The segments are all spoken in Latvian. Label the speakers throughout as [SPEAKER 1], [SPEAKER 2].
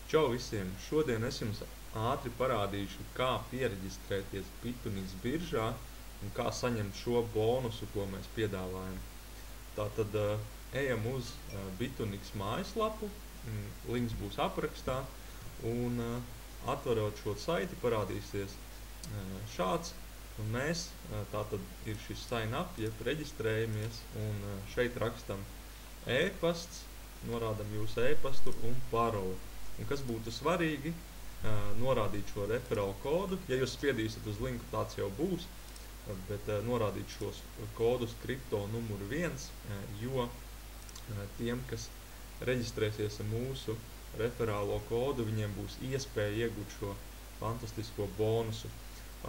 [SPEAKER 1] Čau visiem! Šodien es jums ātri parādīšu, kā piereģistrēties Bituniks biržā un kā saņemt šo bonusu, ko mēs piedāvājam. Tātad ejam uz Bituniks mājaslapu, links būs aprakstā, un atverot šo saiti parādīsies šāds, un mēs, tātad ir šis sign up, jeb reģistrējamies, un šeit rakstam e-pasts, norādam jūsu e-pastu un paroli. Un kas būtu svarīgi, norādīt šo referālu kodu. Ja jūs spiedīsiet uz linku, tāds jau būs, bet norādīt šos kodus kripto numuru 1, jo tiem, kas reģistrēsies ar mūsu referālo kodu, viņiem būs iespēja iegūt šo fantastisko bonusu.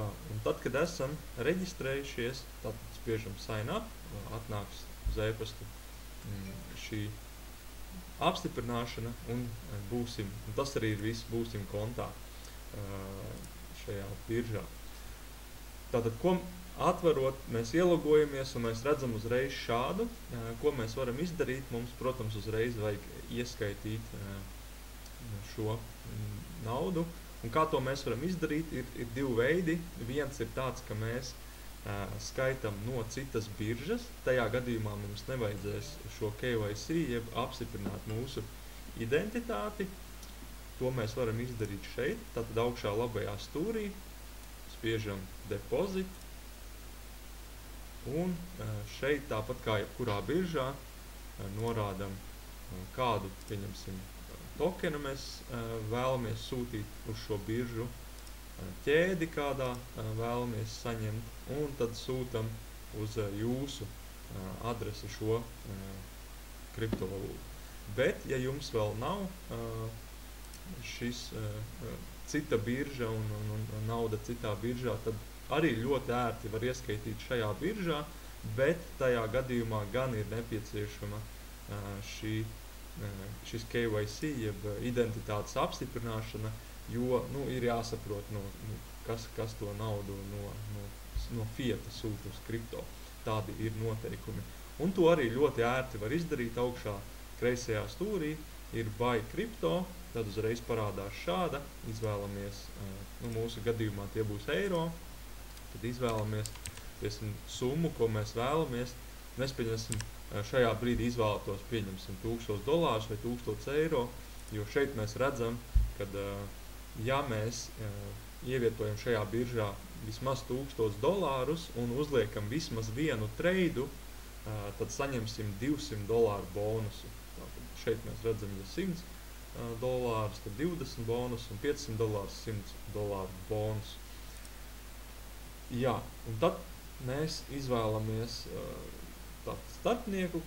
[SPEAKER 1] Un tad, kad esam reģistrējušies, tad spiežam sign up, atnāks uz e-pastu šī apstiprināšana un tas arī ir viss, būsim kontā šajā biržā. Tātad, ko atverot, mēs ielogojamies un mēs redzam uzreiz šādu, ko mēs varam izdarīt. Mums, protams, uzreiz vajag ieskaitīt šo naudu. Un kā to mēs varam izdarīt, ir divi veidi. Viens ir tāds, ka mēs skaitam no citas biržas. Tajā gadījumā mums nevajadzēs šo KYC, jeb apstiprināt mūsu identitāti. To mēs varam izdarīt šeit. Tātad augšā labajā stūrī spiežam deposit. Un šeit, tāpat kā jebkurā biržā, norādam, kādu, pieņemsim, tokenu mēs vēlamies sūtīt uz šo biržu, ķēdi, kādā vēlamies saņemt, un tad sūtam uz jūsu adresi šo kriptovalūtu. Bet, ja jums vēl nav šis cita birža un nauda citā biržā, tad arī ļoti ērti var ieskaitīt šajā biržā, bet tajā gadījumā gan ir nepieciešama šis KYC, jeb identitātes apstiprināšana, jo ir jāsaprot, kas to naudu no fiata sūta uz kripto. Tādi ir noteikumi. Un to arī ļoti ērti var izdarīt. Augšā kreisajā stūrī ir buy crypto, tad uzreiz parādās šāda. Izvēlamies, mūsu gadījumā tie būs eiro, tad izvēlamies summu, ko mēs vēlamies. Mēs šajā brīdī izvēlētos, pieņemsim, $1000 vai 1000 eiro, jo šeit mēs redzam, kad ja mēs ievietojam šajā biržā vismaz $1000 un uzliekam vismaz vienu treidu, tad saņemsim $200 bonusu. Tātad šeit mēs redzam, ja $100, tad 20 bonusu un $500, $100 bonusu. Jā, un tad mēs izvēlamies starpnieku,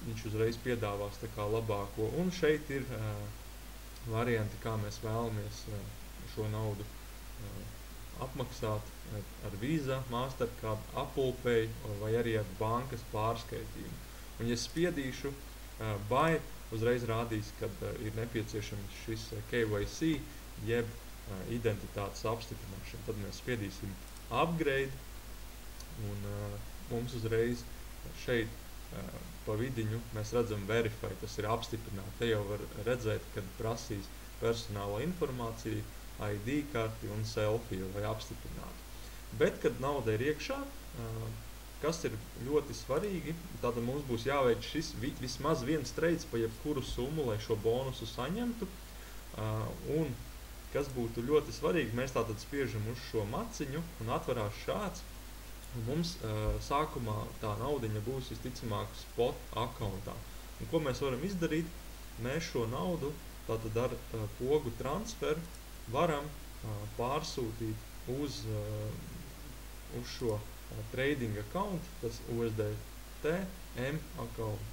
[SPEAKER 1] viņš uzreiz piedāvās tā kā labāko, un šeit ir varianti, kā mēs vēlamies šo naudu apmaksāt ar Visa, Mastercard, Apple Pay vai arī ar bankas pārskaitījumu. Un ja spiedīšu buy, uzreiz rādīs, kad ir nepieciešams šis KYC, jeb identitātes apstiprināšana. Tad mēs spiedīsim upgrade, un mums uzreiz šeit pa vidiņu mēs redzam verify, tas ir apstiprināt. Te jau var redzēt, kad prasīs personālo informāciju, ID karti un selfiju, lai apstiprinātu. Bet, kad nauda ir iekšā, kas ir ļoti svarīgi, tātad mums būs jāveic šis vismaz viens treids pa jebkuru summu, lai šo bonusu saņemtu. Un, kas būtu ļoti svarīgi, mēs tātad spiežam uz šo maciņu un atverās šāds. Un mums sākumā tā naudiņa būs visticamāk spot akauntā. Un ko mēs varam izdarīt? Mēs šo naudu tātad ar pogu transferu varam pārsūtīt uz šo trading account, tas USDT M account.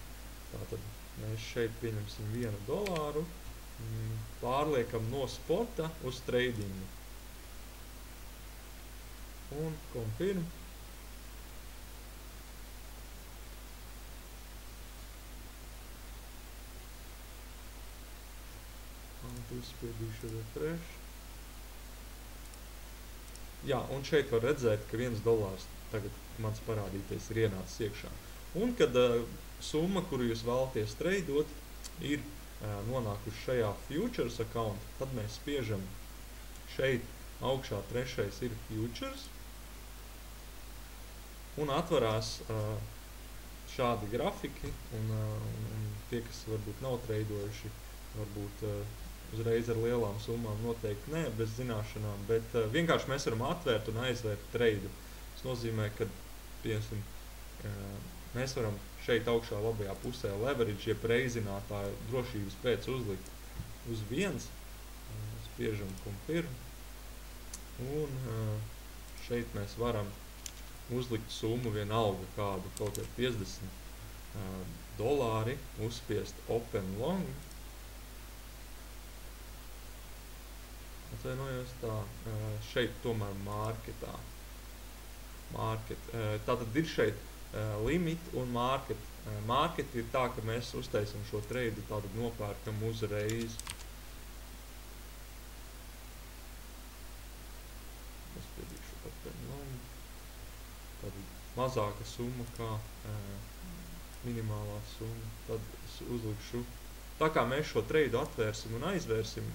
[SPEAKER 1] Tātad mēs šeit pieņemsim $1, pārliekam no spota uz tradingu. Un confirm. Uzspiedīšu refresh. Jā, un šeit var redzēt, ka $1 tagad mans parādīties ir ienācis iekšā. Un kad summa, kuru jūs vēlaties treidot, ir nonākuši šajā futures account, tad mēs spiežam šeit augšā trešais ir futures, un atvarās šādi grafiki, un tie, kas varbūt nav treidojuši, varbūt uzreiz ar lielām summām noteikti nē, bez zināšanām, bet vienkārši mēs varam atvērt un aizvērt treidu. Tas nozīmē, ka, piemēram, mēs varam šeit augšā labajā pusē leverage, jeb reizinātāju drošības pēc uzlikt uz 1, spiežam confirm, un šeit mēs varam uzlikt summu vienalga kādu, kaut vai $50, uzspiest open long, atvainojos tā, šeit tomēr marketā. Tātad ir šeit limit un market. Market ir tā, ka mēs uztaisam šo treidu, tātad nopērkam uzreiz. Es piedīšu open long. Tātad mazāka summa kā minimālā summa. Tad es uzlikšu. Tā kā mēs šo treidu atvērsim un aizvērsim,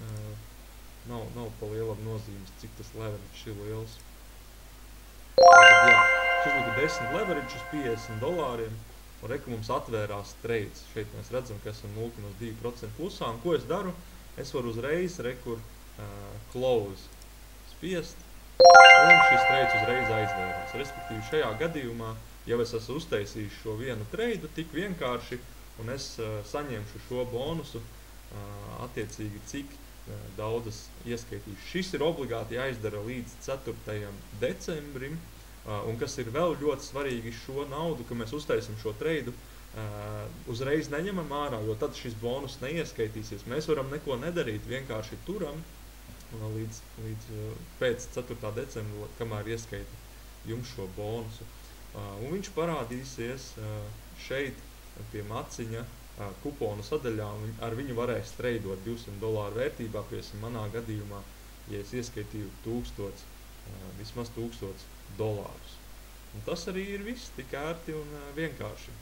[SPEAKER 1] nav pa lielam nozīmes, cik tas leverage ir liels. Tātad, jā, šis lika 10 leverage uz $50, un reku mums atvērās trades. Šeit mēs redzam, ka esam 0,2% plusā, un ko es daru? Es varu uzreiz rekur close spiest, un šis trades uzreiz aizvērās. Respektīvi, šajā gadījumā, ja es esmu uztaisījis šo vienu treidu tik vienkārši, un es saņemšu šo bonusu, attiecīgi cik daudzas ieskaitīšu. Šis ir obligāti jāizdara līdz 4. decembrim, un kas ir vēl ļoti svarīgi, šo naudu, ka mēs uztaisim šo treidu, uzreiz neņemam ārā, jo tad šis bonus neieskaitīsies. Mēs varam neko nedarīt, vienkārši turam līdz pēc 4. decembra, kamēr ieskaita jums šo bonusu. Un viņš parādīsies šeit pie maciņa kuponu sadaļā, un ar viņu varēs treidot $200 vērtībā, piemēram, manā gadījumā, ja es ieskaitīju vismaz $1000. Un tas arī ir viss, tik ērti un vienkārši.